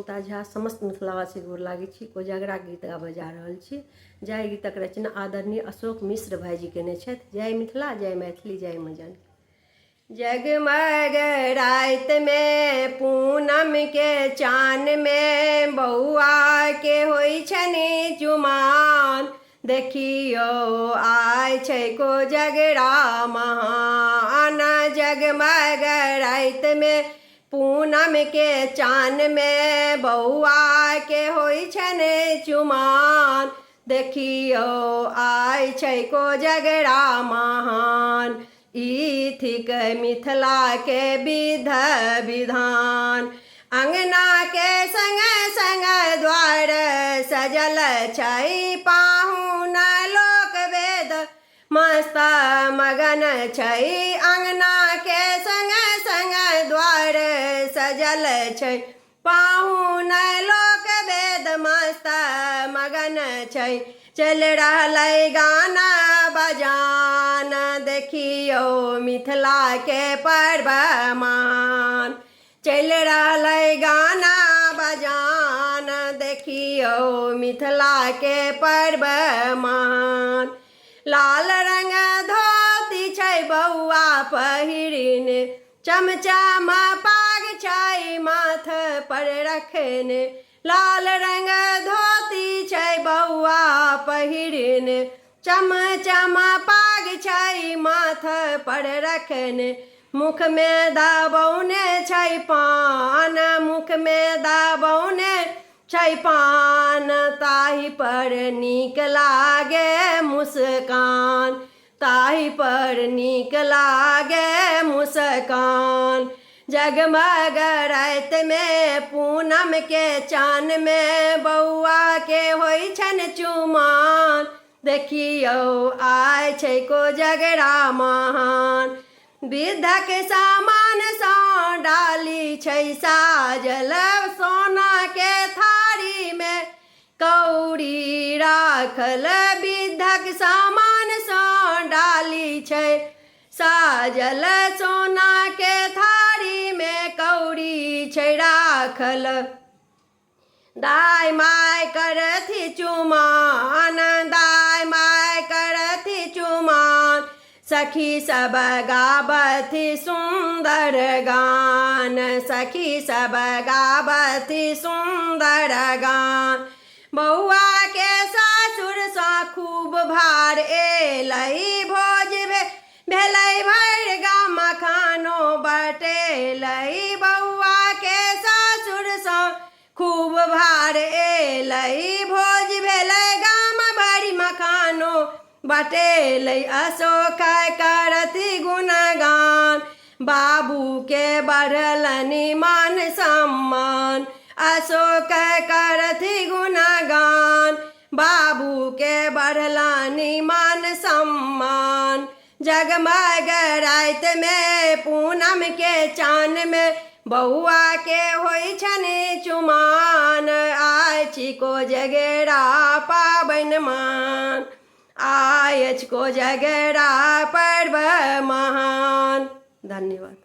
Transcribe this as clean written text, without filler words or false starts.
झा समस्त मिथिलावासी गोर लागे छी। कोजागरा गीत गाबऽ जा रहल छी। जय गीतक रचना आदरणीय अशोक मिश्र भाईजी केने छथि। जय मिथिला, जय मैथिली, जय माँ जानकी। जगमग रात में पूनम के चान में बौआ के होई छनि चुमान। देखियो आय छै कोजगरा महान। जगमग रात में पूनम के चान में बौआ के होई छनि चुमान। देखियो आय छै कोजगरा महान। ई थिक मिथिला के विध विधान। अंगना के संग संग द्वार सजल छै पाहुन लोक वेद मस्त मगन छै। अंगना के संग संग द्वार सजल छै पाहुन लोक वेद मस्त मगन छै। चल रहलै गाना बजान। देखियो मिथिला के पर्व मान। चल रहलै गाना बजान। देखियो मिथिला के पर्व मान। लाल रंग धोती छै बौआ पहिरने। चमचम पाग छै माथ पर रखने। लाल रंग धोती छै बौआ पहिरने। चमचम पाग छै माथ पर रखने। मुख में दबौने छै पान। मुख में दबौने छै पान। ताहि पर नीक लागे मुस्कान। ताहि पर नीक लागे मुस्कान। जगमग रात में पूनम के चान में बौआ के होई छनि चुमान। देखियो आय छै कोजगरा महान। विधक सामान सँ डाली छै साजल। सोना के थारी में कौड़ी राखल। विधक सामान सँ डाली छै साजल। सोना के थारी में कौड़ी छै राखल। दाय माय करथि चुमान। दाय माय करथि चुमान। सखी सब गाबथि सुंदर गान। सखी सब गाबथि सुंदर गान। बौआ के सासुर सँ खूब भार एलै। भोज भेलै भरि गाम खानो बटेलै। बौआ के सासुर सँ खूब भार एलै। भोज भेलै गाम भरि मखानो बटेलै। अशोक करथि गुणगान। बाबू के बढ़लनि मान सम्मान। अशोक करथि गुणगान। बाबू के बढ़लनि मान सम्मान। जगमग रात में पूनम के चान में बौआ के होई छनि चुमान। आय छी कोजगरा पाबनि मान। आय अछि कोजगरा पर्व महान। धन्यवाद।